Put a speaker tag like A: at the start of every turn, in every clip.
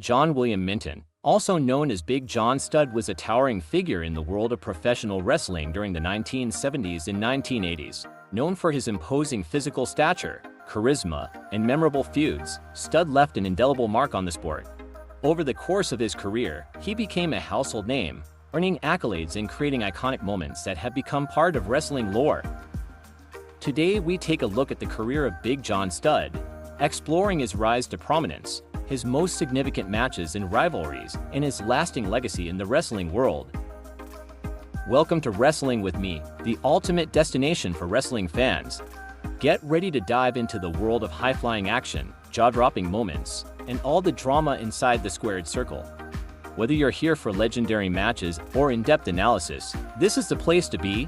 A: John William Minton, also known as Big John Studd, was a towering figure in the world of professional wrestling during the 1970s and 1980s. Known for his imposing physical stature, charisma, and memorable feuds, Studd left an indelible mark on the sport. Over the course of his career, he became a household name, earning accolades and creating iconic moments that have become part of wrestling lore. Today we take a look at the career of Big John Studd, exploring his rise to prominence, his most significant matches and rivalries, and his lasting legacy in the wrestling world. Welcome to Wrestling with Me, the ultimate destination for wrestling fans. Get ready to dive into the world of high-flying action, jaw-dropping moments, and all the drama inside the squared circle. Whether you're here for legendary matches or in-depth analysis, this is the place to be.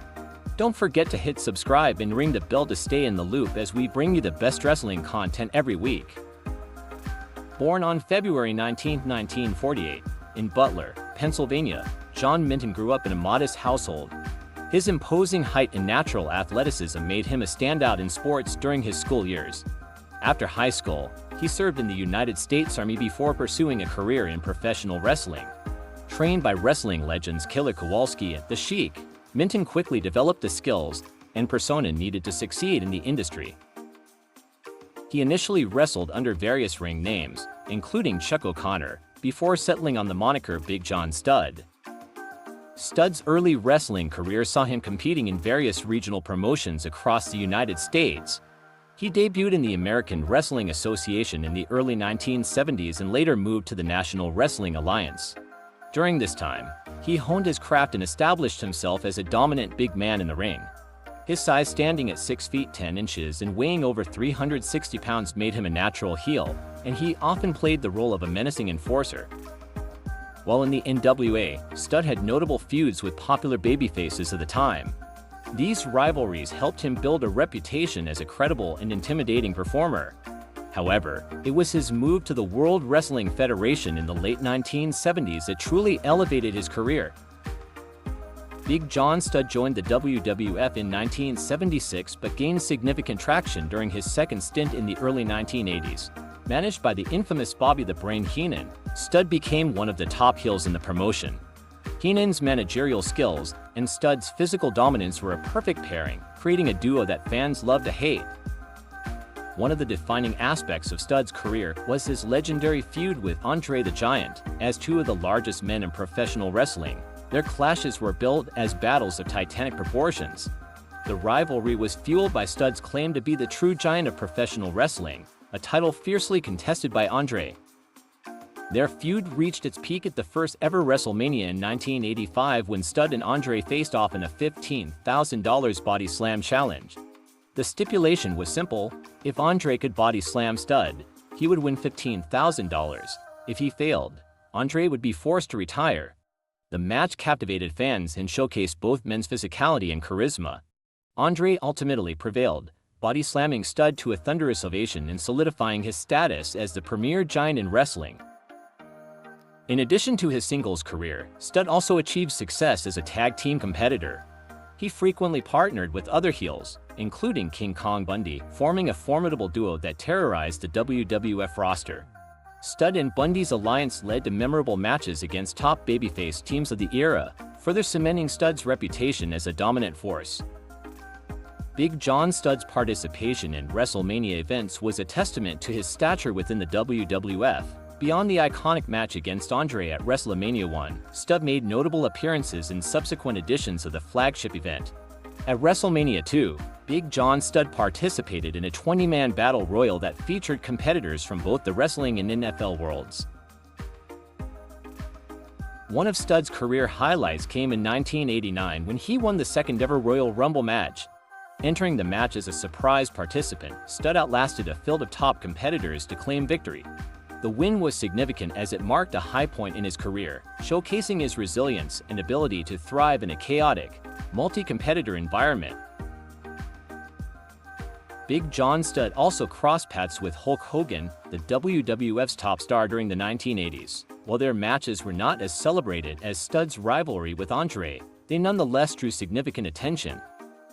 A: Don't forget to hit subscribe and ring the bell to stay in the loop as we bring you the best wrestling content every week. Born on February 19, 1948, in Butler, Pennsylvania, John Minton grew up in a modest household. His imposing height and natural athleticism made him a standout in sports during his school years. After high school, he served in the United States Army before pursuing a career in professional wrestling. Trained by wrestling legends Killer Kowalski and The Sheik, Minton quickly developed the skills and persona needed to succeed in the industry. He initially wrestled under various ring names, including Chuck O'Connor, before settling on the moniker Big John Studd. Studd's early wrestling career saw him competing in various regional promotions across the United States. He debuted in the American Wrestling Association in the early 1970s and later moved to the National Wrestling Alliance. During this time, he honed his craft and established himself as a dominant big man in the ring. His size, standing at 6 feet 10 inches and weighing over 360 pounds, made him a natural heel, and he often played the role of a menacing enforcer. While in the NWA, Studd had notable feuds with popular babyfaces of the time. These rivalries helped him build a reputation as a credible and intimidating performer. However, it was his move to the World Wrestling Federation in the late 1970s that truly elevated his career. Big John Studd joined the WWF in 1976 but gained significant traction during his second stint in the early 1980s. Managed by the infamous Bobby the Brain Heenan, Studd became one of the top heels in the promotion. Heenan's managerial skills and Studd's physical dominance were a perfect pairing, creating a duo that fans loved to hate. One of the defining aspects of Studd's career was his legendary feud with Andre the Giant. As two of the largest men in professional wrestling, their clashes were billed as battles of titanic proportions. The rivalry was fueled by Studd's claim to be the true giant of professional wrestling, a title fiercely contested by Andre. Their feud reached its peak at the first ever WrestleMania in 1985 when Studd and Andre faced off in a $15,000 body slam challenge. The stipulation was simple: if Andre could body slam Studd, he would win $15,000. If he failed, Andre would be forced to retire. The match captivated fans and showcased both men's physicality and charisma. Andre ultimately prevailed, body slamming Studd to a thunderous ovation and solidifying his status as the premier giant in wrestling. In addition to his singles career, Studd also achieved success as a tag team competitor. He frequently partnered with other heels, including King Kong Bundy, forming a formidable duo that terrorized the WWF roster. Studd and Bundy's alliance led to memorable matches against top babyface teams of the era, further cementing Studd's reputation as a dominant force. Big John Studd's participation in WrestleMania events was a testament to his stature within the WWF. Beyond the iconic match against Andre at WrestleMania 1, Studd made notable appearances in subsequent editions of the flagship event. At WrestleMania 2, Big John Studd participated in a 20-man battle royal that featured competitors from both the wrestling and NFL worlds. One of Studd's career highlights came in 1989 when he won the second-ever Royal Rumble match. Entering the match as a surprise participant, Studd outlasted a field of top competitors to claim victory. The win was significant as it marked a high point in his career, showcasing his resilience and ability to thrive in a chaotic, multi-competitor environment. Big John Studd also crossed paths with Hulk Hogan, the WWF's top star during the 1980s. While their matches were not as celebrated as Studd's rivalry with Andre, they nonetheless drew significant attention.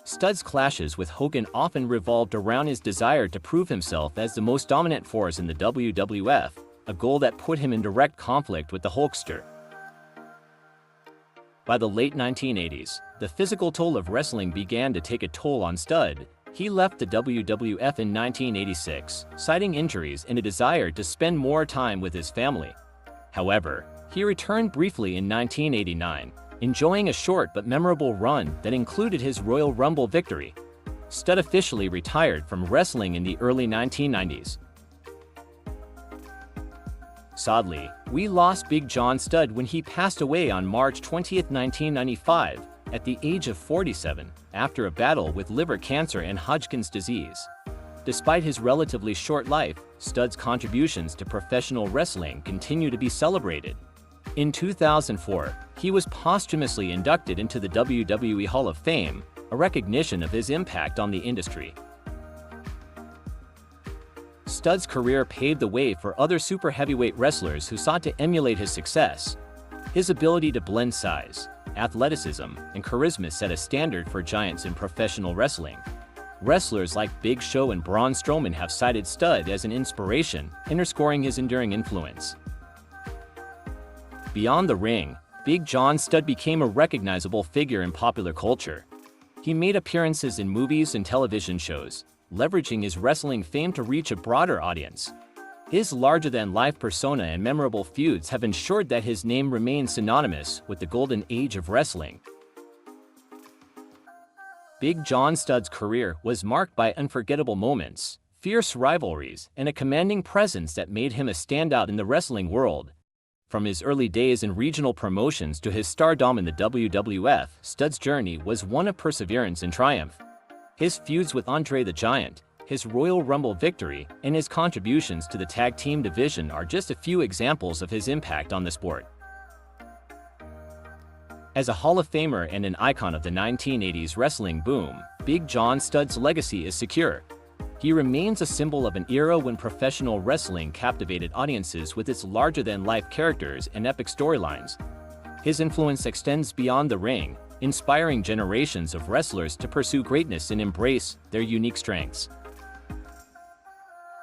A: Studd's clashes with Hogan often revolved around his desire to prove himself as the most dominant force in the WWF, a goal that put him in direct conflict with the Hulkster. By the late 1980s, the physical toll of wrestling began to take a toll on Studd. He left the WWF in 1986, citing injuries and a desire to spend more time with his family. However, he returned briefly in 1989, enjoying a short but memorable run that included his Royal Rumble victory. Studd officially retired from wrestling in the early 1990s. Sadly, we lost Big John Studd when he passed away on March 20, 1995, at the age of 47, after a battle with liver cancer and Hodgkin's disease. Despite his relatively short life, Studd's contributions to professional wrestling continue to be celebrated. In 2004, he was posthumously inducted into the WWE Hall of Fame, a recognition of his impact on the industry. Studd's career paved the way for other super heavyweight wrestlers who sought to emulate his success. His ability to blend size, athleticism, and charisma set a standard for giants in professional wrestling. Wrestlers like Big Show and Braun Strowman have cited Studd as an inspiration, underscoring his enduring influence. Beyond the ring, Big John Studd became a recognizable figure in popular culture. He made appearances in movies and television shows, leveraging his wrestling fame to reach a broader audience. His larger-than-life persona and memorable feuds have ensured that his name remains synonymous with the golden age of wrestling. Big John Studd's career was marked by unforgettable moments, fierce rivalries, and a commanding presence that made him a standout in the wrestling world. From his early days in regional promotions to his stardom in the WWF, Studd's journey was one of perseverance and triumph. His feuds with Andre the Giant, his Royal Rumble victory, and his contributions to the tag team division are just a few examples of his impact on the sport. As a Hall of Famer and an icon of the 1980s wrestling boom, Big John Studd's legacy is secure. He remains a symbol of an era when professional wrestling captivated audiences with its larger-than-life characters and epic storylines. His influence extends beyond the ring, inspiring generations of wrestlers to pursue greatness and embrace their unique strengths.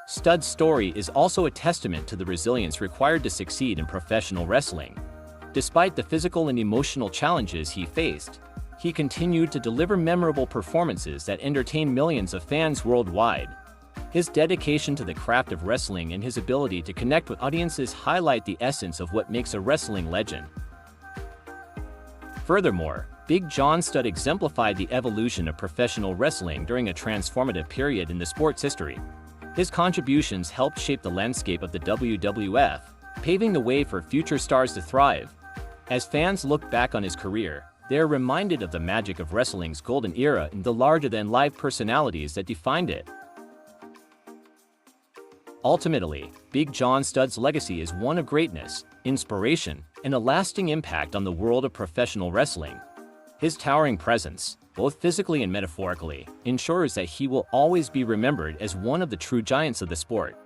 A: Studd's story is also a testament to the resilience required to succeed in professional wrestling. Despite the physical and emotional challenges he faced, he continued to deliver memorable performances that entertain millions of fans worldwide. His dedication to the craft of wrestling and his ability to connect with audiences highlight the essence of what makes a wrestling legend. Furthermore, Big John Studd exemplified the evolution of professional wrestling during a transformative period in the sport's history. His contributions helped shape the landscape of the WWF, paving the way for future stars to thrive. As fans look back on his career, they are reminded of the magic of wrestling's golden era and the larger-than-life personalities that defined it. Ultimately, Big John Studd's legacy is one of greatness, inspiration, and a lasting impact on the world of professional wrestling. His towering presence, both physically and metaphorically, ensures that he will always be remembered as one of the true giants of the sport.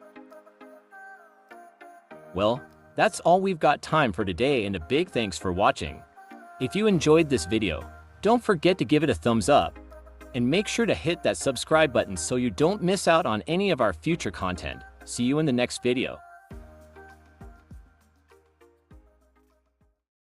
A: Well, that's all we've got time for today, and a big thanks for watching. If you enjoyed this video, don't forget to give it a thumbs up, and make sure to hit that subscribe button so you don't miss out on any of our future content. See you in the next video.